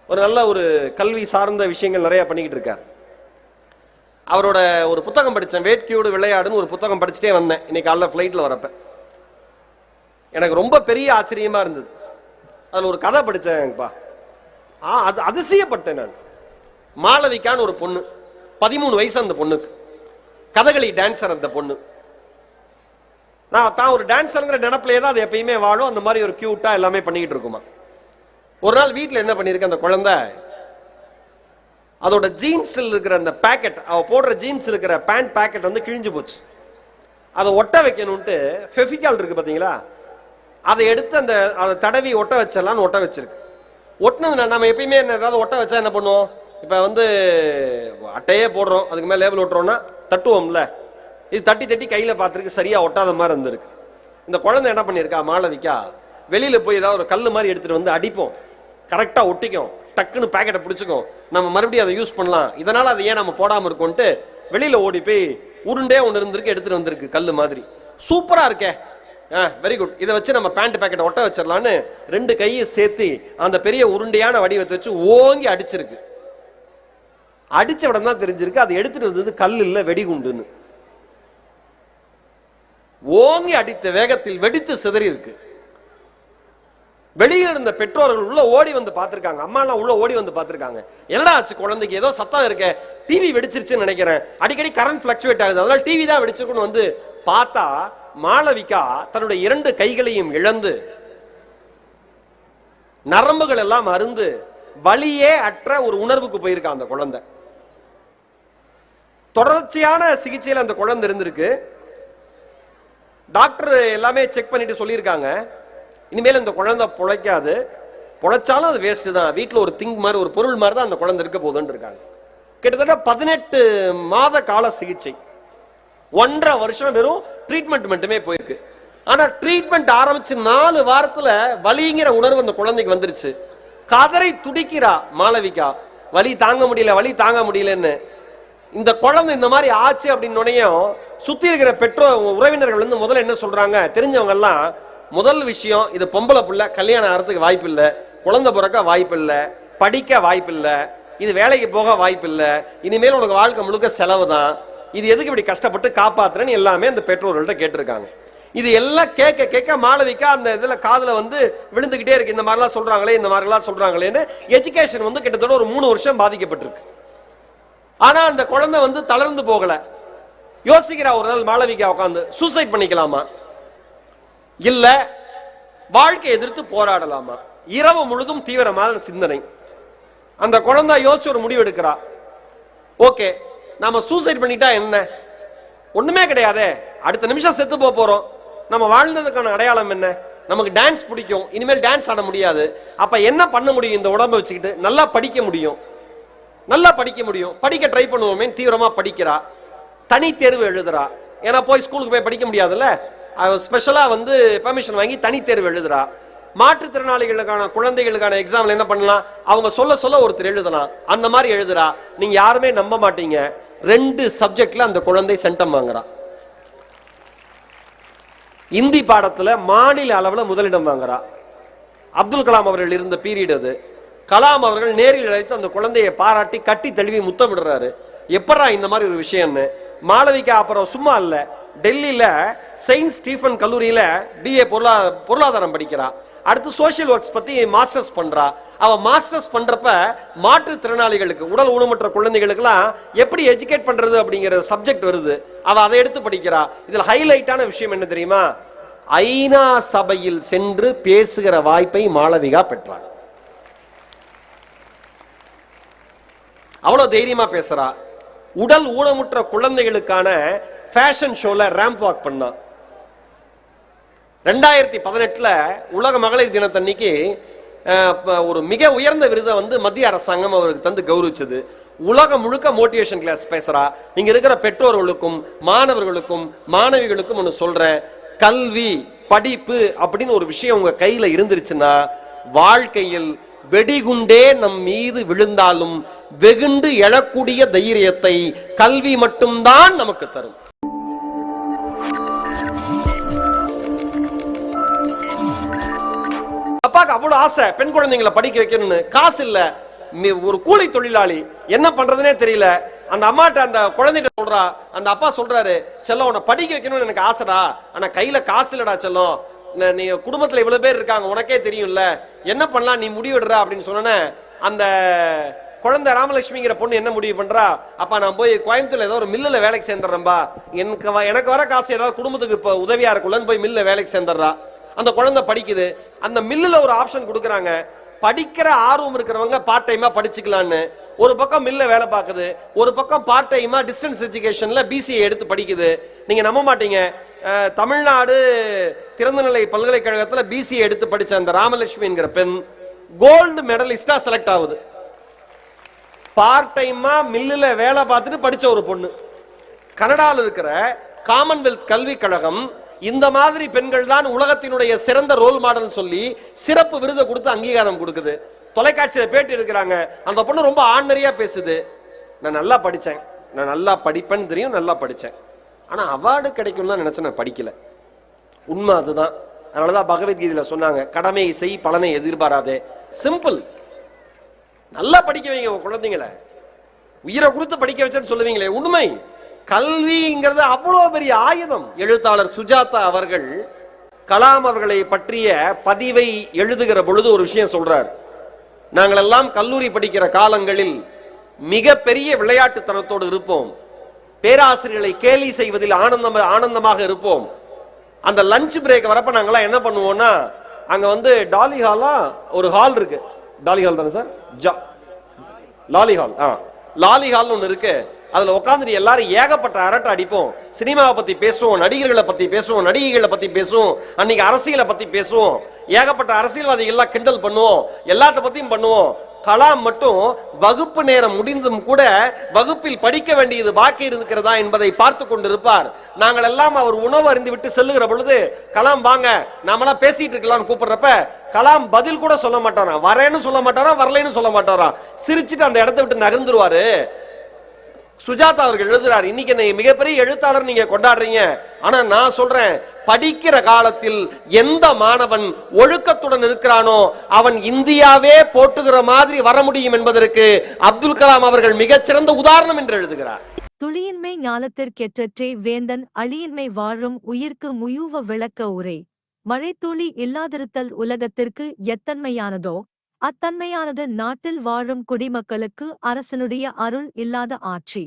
ஒரு நல்ல ஒரு கல்வி சார்ந்த விஷயங்கள் நிறைய பண்ணிக்கிட்டு இருக்கார். அவரோட ஒரு புத்தகம் படித்தேன், வேட்கையோடு விளையாடுன்னு ஒரு புத்தகம் படிச்சுட்டே வந்தேன் இன்னைக்கு காலைல ஃப்ளைட்டில் வரப்ப. எனக்கு ரொம்ப பெரிய ஆச்சரியமா இருந்தது. அதில் ஒரு கதை படித்தேன்ப்பா. அது அதிசயப்பட்டேன் நான். மாளவிகான்னு ஒரு பொண்ணு, 13 வயசு அந்த பொண்ணுக்கு, கதகளி டான்சர் அந்த பொண்ணு. நான் தான் ஒரு டான்சருங்கிற நினைப்பிலே தான் அது எப்பயுமே வாழும். அந்த மாதிரி ஒரு கியூட்டா எல்லாமே பண்ணிக்கிட்டு இருக்குமா. ஒரு நாள் வீட்டில் என்ன பண்ணியிருக்கு அந்த குழந்தை, அதோட ஜீன்ஸில் இருக்கிற அந்த பேக்கெட், அவ போடுற ஜீன்ஸ் இருக்கிற பேண்ட் பேக்கெட் வந்து கிழிஞ்சு போச்சு. அதை ஒட்ட வைக்கணும்ட்டு ஃபெவிகால் இருக்கு பார்த்தீங்களா, அதை எடுத்து அதை தடவி ஒட்ட வச்சிடலான்னு ஒட்ட வச்சிருக்கு. ஒட்டினது நம்ம எப்பயுமே ஏதாவது ஒட்ட வச்சா என்ன பண்ணுவோம், இப்போ வந்து அட்டையே போடுறோம், அதுக்கு மேலே லேபிள் ஒட்டுறோம்னா தட்டுவோம்ல, இது தட்டி தட்டி கையில் பார்த்துருக்கு, சரியா ஒட்டாத மாதிரி இருந்திருக்கு. இந்த குழந்தை என்ன பண்ணியிருக்கா மாளவிகா, வெளியில் போய் ஏதாவது ஒரு கல் மாதிரி எடுத்துகிட்டு வந்து அடிப்போம், கரெக்டாக ஒட்டிக்கும், டக்குன்னு பேக்கெட்டை பிடிச்சிக்கும், நம்ம மறுபடியும் அதை யூஸ் பண்ணலாம், இதனால் அதை ஏன் நம்ம போடாமல் இருக்கோன்ட்டு வெளியில் ஓடி போய் உருண்டே ஒன்று இருந்திருக்கு, எடுத்துகிட்டு வந்திருக்கு கல் மாதிரி. சூப்பராக இருக்கே, வெரி குட், இதை வச்சு நம்ம பேண்ட் பேக்கெட்டை ஒட்ட வச்சிடலான்னு 2 கையை சேர்த்து அந்த பெரிய உருண்டையான வடிவத்தை வச்சு ஓங்கி அடிச்சிருக்கு. அடிச்ச விடம் தான் தெரிஞ்சிருக்கு அது எடுத்துட்டு வந்தது கல் இல்ல வெடிகுண்டுன்னு. ஓங்கி அடித்த வேகத்தில் வெடித்து சிதறி இருக்கு. வெளியில் இருந்த பெற்றோர்கள் உள்ள ஓடி வந்து பார்த்திருக்காங்க, அம்மா எல்லாம் உள்ள ஓடி வந்து பார்த்திருக்காங்க. என்னடா ஆச்சு குழந்தைக்கு, ஏதோ சத்தம் இருக்க, டிவி வெடிச்சிருச்சுன்னு நினைக்கிறேன், அடிக்கடி கரண்ட் பிளக்சுவேட் ஆகுது, அதனால டிவி தான் வெடிச்சிருக்குன்னு வந்து பார்த்தா மாளவிகா தன்னுடைய 2 கைகளையும் இழந்து நரம்புகள் எல்லாம் அருந்து வலியே அற்ற ஒரு உணர்வுக்கு போயிருக்கா அந்த குழந்தை. தொடர்ச்சியான சிகிச்சையில் அந்த குழந்தை இருந்திருக்கு. டாக்டர் எல்லாமே செக் பண்ணிட்டு சொல்லியிருக்காங்க, இனிமேல் இந்த குழந்தை பொழைக்காது, பொழைச்சாலும் அது வேஸ்ட் தான், வீட்டில் ஒரு திங் மாதிரி ஒரு பொருள் மாதிரி தான் அந்த குழந்தை இருக்க போதுன்னு இருக்காங்க. கிட்டத்தட்ட 18 மாத கால சிகிச்சை, 1.5 வருஷம் வெறும் ட்ரீட்மெண்ட் மட்டுமே போயிருக்கு. ஆனா ட்ரீட்மெண்ட் ஆரம்பிச்சு 4 வாரத்துல வலிங்கிற உணர்வு அந்த குழந்தைக்கு வந்துருச்சு. கதரை துடிக்கிறா மாளவிகா, வலி தாங்க முடியல, வலி தாங்க முடியலன்னு. இந்த குழந்தை இந்த மாதிரி ஆச்சு அப்படின்னு சுத்தி இருக்கிற பெற்றோர் உறவினர்கள் வந்து முதல்ல என்ன சொல்றாங்க, தெரிஞ்சவங்க எல்லாம் முதல் விஷயம், இது பொம்பளை புள்ள, கல்யாணம் ஆகிறதுக்கு வாய்ப்பு இல்லை, குழந்தை பிறக்க வாய்ப்பு இல்லை, படிக்க வாய்ப்பு இல்லை, இது வேலைக்கு போக வாய்ப்பு இல்லை, இனிமேல் உனக்கு வாழ்க்கை முழுக்க செலவு தான், இது எதுக்கு இப்படி கஷ்டப்பட்டு காப்பாத்துறேன்னு எல்லாமே அந்த பெற்றோர்கள்ட்ட கேட்டிருக்காங்க. இது எல்லாம் கேட்க கேட்க மாளவிகா அந்த இதுல காதுல வந்து விழுந்துகிட்டே இருக்கு, இந்த மாதிரிலாம் சொல்றாங்களே, இந்த மாதிரிலாம் சொல்றாங்களேன்னு. எஜுகேஷன் வந்து கிட்டத்தட்ட ஒரு 3 வருஷம் பாதிக்கப்பட்டிருக்கு. ஆனா அந்த குழந்தை வந்து தளர்ந்து போகல. யோசிக்கிறா ஒரு நாள் மாளவிகா உட்காந்து, சூசைட் பண்ணிக்கலாமா, இல்ல வாழ்க்கை எதிர்த்து போராடலாமா. இரவு முழுதும் தீவிரமான சிந்தனை. அந்த குழந்தை யோசிச்சு ஒரு முடிவு எடுக்கிறா, ஓகே நாம சூசைட் பண்ணிட்டா என்ன, ஒண்ணுமே கிடையாதே, அடுத்த நிமிஷம் செத்து போறோம், நம்ம வாழ்ந்ததுக்கான அடையாளம் என்ன, நமக்கு டான்ஸ் பிடிக்கும், இனிமேல் டான்ஸ் ஆட முடியாது, அப்ப என்ன பண்ண முடியும், இந்த உடம்பை வச்சுக்கிட்டு நல்லா படிக்க முடியும், நல்லா படிக்க முடியும், படிக்க ட்ரை பண்ணுவோமே, தீவிரமா படிக்கிறா, தனி தேர்வு எழுதுறா, ஏன்னா போய் ஸ்கூலுக்கு போய் படிக்க முடியாதுல்ல, ஸ்பெஷலா வந்து பெர்மிஷன் வாங்கி தனி தேர்வு எழுதுறா. மாற்றுத்திறனாளிகளுக்கான குழந்தைகளுக்கான எக்ஸாம்ல என்ன பண்ணலாம், அவங்க சொல்ல சொல்ல ஒருத்தர் எழுதலாம், அந்த மாதிரி எழுதுறா. நீங்க யாருமே நம்ப மாட்டீங்க, 2 சப்ஜெக்ட்ல அந்த குழந்தை சென்டம் வாங்குறா. இந்தி பாடத்துல மாநில அளவில் முதலிடம் வாங்குறா. அப்துல் கலாம் அவர்கள் இருந்த பீரியட் அது. கலாம் அவர்கள் நேரில் அழைத்து அந்த குழந்தையை பாராட்டி கட்டி தழுவி முத்தமிடுறாரு. எப்படா இந்த மாதிரி ஒரு விஷயம்னு. மாளவிகா அப்புறம் சும்மா இல்ல, டெல்லியில செயின்ட் ஸ்டீஃபன் கல்லூரியில BA பொருளாதாரம் படிக்கிறா. அடுத்து சோசியல் ஒர்க்ஸ் பத்தி மாஸ்டர்ஸ் பண்றா. அவ மாஸ்டர்ஸ் பண்றப்ப மாற்றுத்திறனாளிகளுக்கு, உடல் ஊனமுற்ற குழந்தைகளுக்கெல்லாம் எப்படி எஜுகேட் பண்றது அப்படிங்கிற சப்ஜெக்ட் வருது, அவ அதை எடுத்து படிக்கிறா. இதுல ஹைலைட்டான விஷயம் என்ன தெரியுமா, ஐநா சபையில் சென்று பேசுகிற வாய்ப்பை மாளவிகா பெற்றார். அவ்வளவு தைரியமா பேசுறா. உடல் ஊனமுற்ற குழந்தைகளுக்கான ஃபேஷன் ஷோல ரேம்ப் வாக் பண்ணா. 2018 உலக மகளிர் தினத்தன்னைக்கு ஒரு மிக உயர்ந்த விருதை வந்து மத்திய அரசாங்கம் அவருக்கு தந்து கௌரவிச்சது. உலகம் முழுக்க மோட்டிவேஷன் கிளாஸ் பேசுறா. இங்க இருக்கிற பெற்றோர்களுக்கும் மாணவர்களுக்கும் மாணவிகளுக்கும் ஒன்று சொல்றேன், கல்வி படிப்பு அப்படின்னு ஒரு விஷயம் உங்க கையில இருந்துருச்சுன்னா வாழ்க்கையில் வெடிகுண்டே நம் மீது விழுந்தாலும் வெகுண்டு எழக்கூடிய தைரியத்தை கல்வி மட்டும்தான் நமக்கு தரும். அப்பாக்கு அவ்வளவு ஆசை பெண் குழந்தைங்களை படிக்க வைக்கணும்னு, காசு இல்ல. ஒரு கூலி தொழிலாளி, என்ன பண்றதுனே தெரியல. அந்த அம்மாட்ட அந்த குழந்தைகிட்ட சொல்றா, அந்த அப்பா சொல்றாரு, செல்லம் உன்னை படிக்க வைக்கணும்னு எனக்கு ஆசைடா, ஆனா கையில காசு இல்லடா செல்லம், நீ குடும்பத்துல இவ்வளவு பேர் இருக்காங்க, உனக்கே தெரியும்ல, என்ன பண்ணலாம் நீ முடிவிடுறா அப்படின்னு சொன்னேன். அந்த குழந்தை ராமலட்சுமிங்கிற பொண்ணு என்ன முடிவு பண்றா, அப்பா நான் போய் கோயம்புத்தூர்ல ஏதோ ஒரு மில்லுல வேலைக்கு சேர்ந்துடுறேன்பா, எனக்கு வர காசு ஏதாவது குடும்பத்துக்கு இப்ப உதவியா இருக்குல்லன்னு போய் மில்ல வேலைக்கு சேர்ந்துடுறா. அந்த குழந்தை படிக்குது. அந்த மில்லுல ஒரு ஆப்ஷன் கொடுக்குறாங்க, படிக்கிற ஆர்வம் இருக்கிறவங்க பார்ட் டைமா படிச்சுக்கலான்னு. ஒரு பக்கம் மில்ல வேலை பார்க்குது, ஒரு பக்கம் பார்ட் டைமா டிஸ்டன்ஸ் எஜுகேஷன்ல பிசிஏ எடுத்து படிக்குது. நீங்க நம்ப மாட்டீங்க, தமிழ்நாடு திறந்தநிலை பல்கலைக்கழகத்துல பிசிஏ எடுத்து படிச்ச அந்த ராமலட்சுமி என்கிற பெண் கோல்டு மெடலிஸ்டா செலக்ட் ஆகுது. பார்ட் டைமா மில்லுல வேலை பார்த்துட்டு படிச்ச ஒரு பொண்ணு. கனடாவில் இருக்கிற காமன்வெல்த் கல்வி கழகம் இந்த மாதிரி பெண்கள் தான் உலகத்தினுடைய சிறந்த ரோல் மாடல் சொல்லி சிறப்பு விருதை கொடுத்து அங்கீகாரம் கொடுக்குது. தொலைக்காட்சியில பேட்டி எடுக்கிறாங்க. அந்த பொண்ணு ரொம்ப ஆர்டினரியா பேசுது, நான் நல்லா படிச்சேன், நான் நல்லா படிப்பேன்னு தெரியும், நல்லா படிச்சேன், ஆனா அவார்டு கிடைக்கும் தான் நினைச்சேன், நான் படிக்கல. உண்மை அதுதான். அதனாலதான் பகவத்கீதையில சொன்னாங்க, கடமையை செய் பலனை எதிர்பாராதே. சிம்பிள். நல்லா படிக்க வைங்க உங்க குழந்தைங்களை, உயிரை கொடுத்து படிக்க வச்சேன்னு சொல்லுவீங்களே, உண்மை. கல்விங்கிறது அவ்வளவு பெரிய ஆயுதம். எழுத்தாளர் சுஜாதா அவர்கள் கலாம் அவர்களை பற்றிய பதிவை எழுதுகிற பொழுது ஒரு விஷயம் சொல்றார். நாங்கள் எல்லாம் கல்லூரி படிக்கிற காலங்களில் மிக பெரிய விளையாட்டுத்தனத்தோடு இருப்போம், பேராசிரியர்களை கேலி செய்வதில் ஆனந்தமாக இருப்போம். அந்த லஞ்ச் பிரேக் வரப்ப நாங்கெல்லாம் என்ன பண்ணுவோம்னா, அங்க வந்து டாலி ஹாலா ஒரு ஹால் இருக்கு, டாலி ஹால் தானே சார், லாலி ஹால், லாலி ஹால் ஒன்று இருக்கு. அதுல உட்காந்துட்டு எல்லாரும் ஏகப்பட்ட அரட்டை அடிப்போம். சினிமாவை பத்தி பேசுவோம், நடிகர்களை பத்தி பேசுவோம், நடிகைகளை பத்தி பேசுவோம், அன்னைக்கு அரசியலை பத்தி பேசுவோம், ஏகப்பட்ட அரசியல்வாதிகள் கிண்டல் பண்ணுவோம், எல்லாத்த பத்தியும் பண்ணுவோம். கலாம் மட்டும் வகுப்பு நேரம் முடிந்தும் கூட வகுப்பில் படிக்க வேண்டியது பாக்கி இருக்கிறதா என்பதை பார்த்து கொண்டிருப்பார். நாங்கள் எல்லாம் அவர் உணவு அருந்து விட்டு செல்லுகிற பொழுது, கலாம் வாங்க நாமெல்லாம் பேசிட்டு இருக்கலாம்னு கூப்பிடுறப்ப கலாம் பதில் கூட சொல்ல மாட்டாராம், வரேன்னு சொல்ல மாட்டாராம், வரலைன்னு சொல்ல மாட்டாராம், சிரிச்சுட்டு அந்த இடத்தை விட்டு நகர்ந்துருவாரு. சுஜாதா அவர்கள் எழுதுறார், இன்னைக்கு என்னை மிகப்பெரிய எழுத்தாளர் நீங்க கொண்டாடுறீங்க, ஆனா நான் சொல்றேன், படிக்கிற காலத்தில் எந்த மாணவன் ஒழுக்கத்துடன் இருக்கிறானோ அவன் இந்தியாவே போட்டுகிற மாதிரி வர முடியும் என்பதற்கு அப்துல் கலாம் அவர்கள் மிகச்சிறந்த உதாரணம் என்று எழுதுகிறார். துளியின்மை ஞாலத்திற்கெற்றே வேந்தன் அழியின்மை வாழும் உயிர்க்கு முயூவ விளக்க உரை. மழைத்துளி இல்லாதிருத்தல் உலகத்திற்கு எத்தன்மையானதோ அத்தன்மையானது நாட்டில் வாழும் குடிமக்களுக்கு அரசனுடைய அருள் இல்லாத ஆட்சி.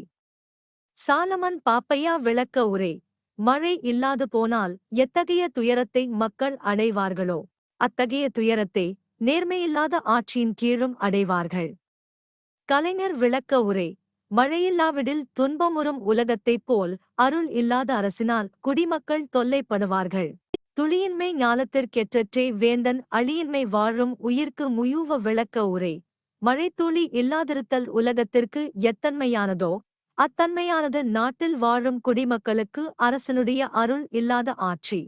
சாலமன் பாப்பையா விளக்க உரை. மழை இல்லாது போனால் எத்தகைய துயரத்தை மக்கள் அடைவார்களோ அத்தகைய துயரத்தை நேர்மையில்லாத ஆட்சியின் கீழும் அடைவார்கள். கலைஞர் விளக்க உரை. மழையில்லாவிடில் துன்பமுறும் உலகத்தைப் போல் அருள் இல்லாத அரசினால் குடிமக்கள் தொல்லைப்படுவார்கள். துளியின்மை ஞாலத்திற்கெற்றே வேந்தன் அழியின்மை வாழும் உயிர்க்கு முயூவ விளக்க உரை. மழைத்துளி இல்லாதிருத்தல் உலகத்திற்கு எத்தன்மையானதோ அத்தன்மையானது நாட்டில் வாழும் குடிமக்களுக்கு அரசனுடைய அருள் இல்லாத ஆட்சி.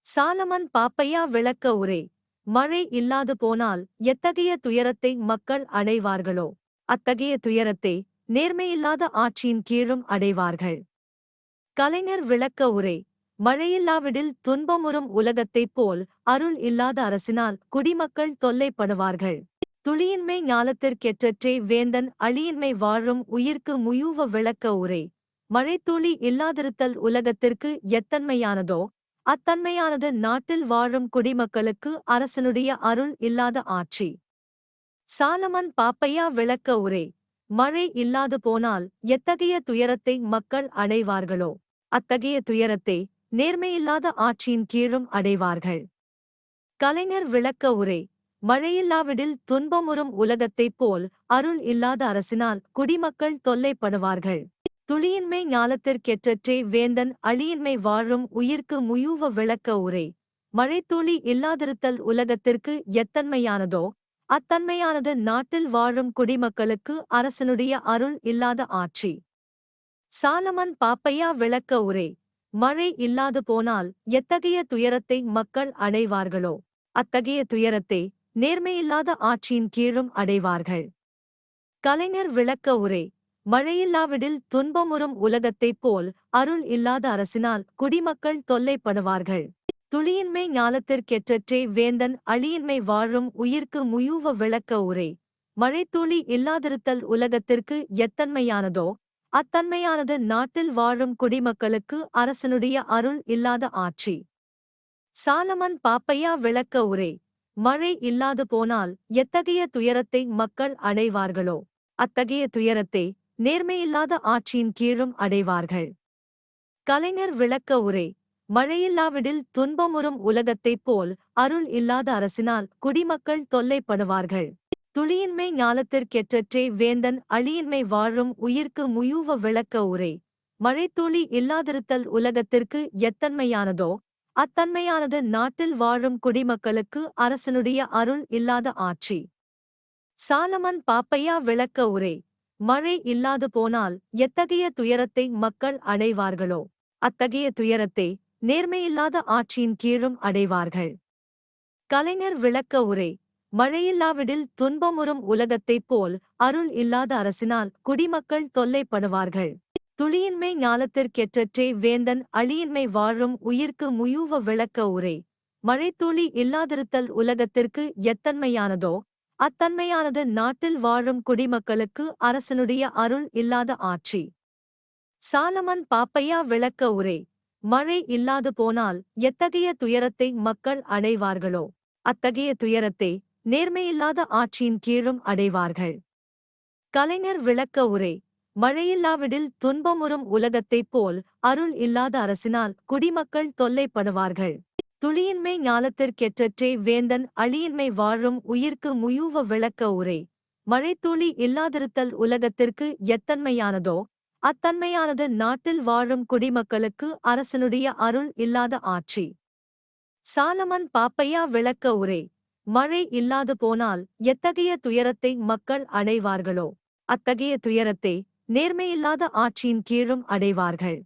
சாலமன் பாப்பையா விளக்க உரை. மழை இல்லாது போனால் எத்தகைய துயரத்தை மக்கள் அடைவார்களோ அத்தகைய துயரத்தை நேர்மையில்லாத ஆட்சியின் கீழும் அடைவார்கள். கலைஞர் விளக்க உரை. மழையில்லாவிடில் துன்பமுறும் உலகத்தைப் போல் அருள் இல்லாத அரசினால் குடிமக்கள் தொல்லைப்படுவார்கள். துளியின்மை ஞாலத்திற்கெற்றே வேந்தன் அழியின்மை வாழும் உயிர்க்கு முயூவ விளக்க உரை. மழைத்துளி இல்லாதிருத்தல் உலகத்திற்கு எத்தன்மையானதோ அத்தன்மையானது நாட்டில் வாழும் குடிமக்களுக்கு அரசனுடைய அருள் இல்லாத ஆட்சி. சாலமன் பாப்பையா விளக்க உரை. மழை இல்லாது போனால் எத்தகைய துயரத்தை மக்கள் அடைவார்களோ அத்தகைய துயரத்தை நேர்மையில்லாத ஆட்சியின் கீழும் அடைவார்கள். கலைஞர் விளக்க உரை. மழையில்லாவிடில் துன்பமுறும் உலகத்தைப் போல் அருள் இல்லாத அரசினால் குடிமக்கள் தொல்லைப்படுவார்கள். துளியின்மை ஞாலத்திற்கெற்றே வேந்தன் அழியின்மை வாழும் உயிர்க்கு முயூவ விளக்க உரை. மழைத்துளி இல்லாதிருத்தல் உலகத்திற்கு எத்தன்மையானதோ அத்தன்மையானது நாட்டில் வாழும் குடிமக்களுக்கு அரசனுடைய அருள் இல்லாத ஆட்சி. சாலமன் பாப்பையா விளக்க உரை. மழை இல்லாது போனால் எத்தகைய துயரத்தை மக்கள் அடைவார்களோ அத்தகைய துயரத்தை நேர்மையில்லாத ஆட்சியின் கீழும் அடைவார்கள். கலைஞர் விளக்க உரை. மழையில்லாவிடில் துன்பமுறும் உலகத்தைப் போல் அருள் இல்லாத அரசினால் குடிமக்கள் தொல்லைப்படுவார்கள். துளியின்மை ஞாலத்திற்கெற்றே வேந்தன் அழியின்மை வாழும் உயிர்க்கு முயூவ விளக்க உரை. மழைத்துளி இல்லாதிருத்தல் உலகத்திற்கு எத்தன்மையானதோ அத்தன்மையானது நாட்டில் வாழும் குடிமக்களுக்கு அரசனுடைய அருள் இல்லாத ஆட்சி. சாலமன் பாப்பையா விளக்க உரை. மழை இல்லாது போனால் எத்தகைய துயரத்தை மக்கள் அடைவார்களோ அத்தகைய துயரத்தை நேர்மையில்லாத ஆட்சியின் கீழும் அடைவார்கள். கலைஞர் விளக்க உரை. மழையில்லாவிடில் துன்பமுறும் உலகத்தைப் போல் அருள் இல்லாத அரசினால் குடிமக்கள் தொல்லைப்படுவார்கள். துளியின்மை ஞாலத்திற்கெற்றற்றே வேந்தன் அழியின்மை வாழும் உயிர்க்கு முயூவ விளக்க உரை. மழைத்துளி இல்லாதிருத்தல் உலகத்திற்கு எத்தன்மையானதோ அத்தன்மையானது நாட்டில் வாழும் குடிமக்களுக்கு அரசனுடைய அருள் இல்லாத ஆட்சி. சாலமன் பாப்பையா விளக்க உரை. மழை இல்லாது போனால் எத்தகைய துயரத்தை மக்கள் அடைவார்களோ அத்தகைய துயரத்தை நேர்மையில்லாத ஆட்சியின் கீழும் அடைவார்கள். கலைஞர் விளக்க உரை. மழையில்லாவிடில் துன்பமுறும் உலகத்தைப் போல் அருள் இல்லாத அரசினால் குடிமக்கள் தொல்லைப்படுவார்கள். துளியின்மை ஞாலத்திற்கெற்றற்றே வேந்தன் அழியின்மை வாழும் உயிர்க்கு முயூவ விளக்க உரை. மழைத்துளி இல்லாதிருத்தல் உலகத்திற்கு எத்தன்மையானதோ அத்தன்மையானது நாட்டில் வாழும் குடிமக்களுக்கு அரசனுடைய அருள் இல்லாத ஆட்சி. சாலமன் பாப்பையா விளக்க உரை. மழை இல்லாது போனால் எத்தகைய துயரத்தை மக்கள் அடைவார்களோ அத்தகைய துயரத்தை நேர்மையில்லாத ஆட்சியின் கீழும் அடைவார்கள். கலைஞர் விளக்க உரை. மழையில்லாவிடில் துன்பமுறும் உலகத்தைப் போல் அருள் இல்லாத அரசினால் குடிமக்கள் தொல்லைப்படுவார்கள். துளியின்மை ஞாலத்திற்கெற்றற்றே வேந்தன் அழியின்மை வாழும் உயிர்க்கு முயூவ விளக்க உரை. மழைத்துளி இல்லாதிருத்தல் உலகத்திற்கு எத்தன்மையானதோ அத்தன்மையானது நாட்டில் வாழும் குடிமக்களுக்கு அரசனுடைய அருள் இல்லாத ஆட்சி. சாலமன் பாப்பையா விளக்க உரை. மழை இல்லாது போனால் எத்தகைய துயரத்தை மக்கள் அடைவார்களோ அத்தகைய துயரத்தை நேர்மையில்லாத ஆட்சியின் கீழும் அடைவார்கள்.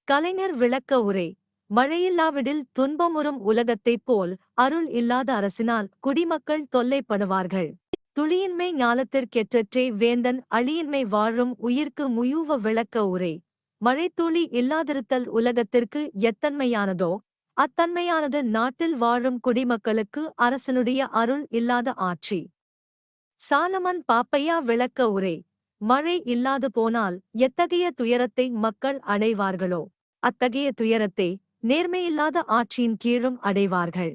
கலைஞர் விளக்க உரை. மழையில்லாவிடில் துன்பமுறும் உலகத்தைப் போல் அருள் இல்லாத அரசினால் குடிமக்கள் தொல்லைப்படுவார்கள். துளியின்மை ஞாலத்திற்கெற்றற்றே வேந்தன் அழியின்மை வாழும் உயிர்க்கு முயூவ விளக்க உரை. மழைத்துளி இல்லாதிருத்தல் உலகத்திற்கு எத்தன்மையானதோ அத்தன்மையானது நாட்டில் வாழும் குடிமக்களுக்கு அரசனுடைய அருள் இல்லாத ஆட்சி. சாலமன் பாப்பையா விளக்க உரை. மழை இல்லாது போனால் எத்தகைய துயரத்தை மக்கள் அடைவார்களோ அத்தகைய துயரத்தை நேர்மையில்லாத ஆட்சியின் கீழும் அடைவார்கள்.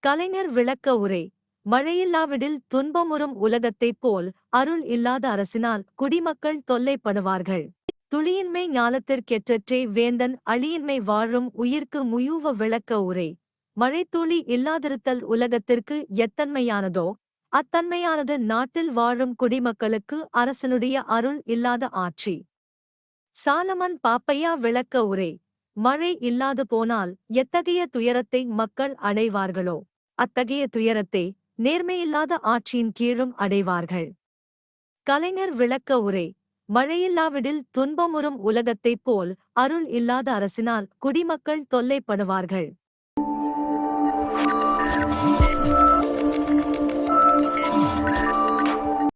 கலைஞர் விளக்க உரை. மழையில்லாவிடில் துன்பமுறும் உலகத்தைப் போல் அருள் இல்லாத அரசினால் குடிமக்கள் தொல்லைப்படுவார்கள். துளியின்மை ஞாலத்திற்கெற்றற்றே வேந்தன் அழியின்மை வாழும் உயிர்க்கு முயூவ விளக்க உரை. மழைத்துளி இல்லாதிருத்தல் உலகத்திற்கு எத்தன்மையானதோ அத்தன்மையானது நாட்டில் வாழும் குடிமக்களுக்கு அரசனுடைய அருள் இல்லாத ஆட்சி. சாலமன் பாப்பையா விளக்க உரை. மழை இல்லாது போனால் எத்தகைய துயரத்தை மக்கள் அடைவார்களோ அத்தகைய துயரத்தை நேர்மையில்லாத ஆட்சியின் கீழும் அடைவார்கள். கலைஞர் விளக்க உரை. மழையில்லாவிடில் துன்பமுறும் உலகத்தைப் போல் அருள் இல்லாத அரசினால் குடிமக்கள் தொல்லைப்படுவார்கள்.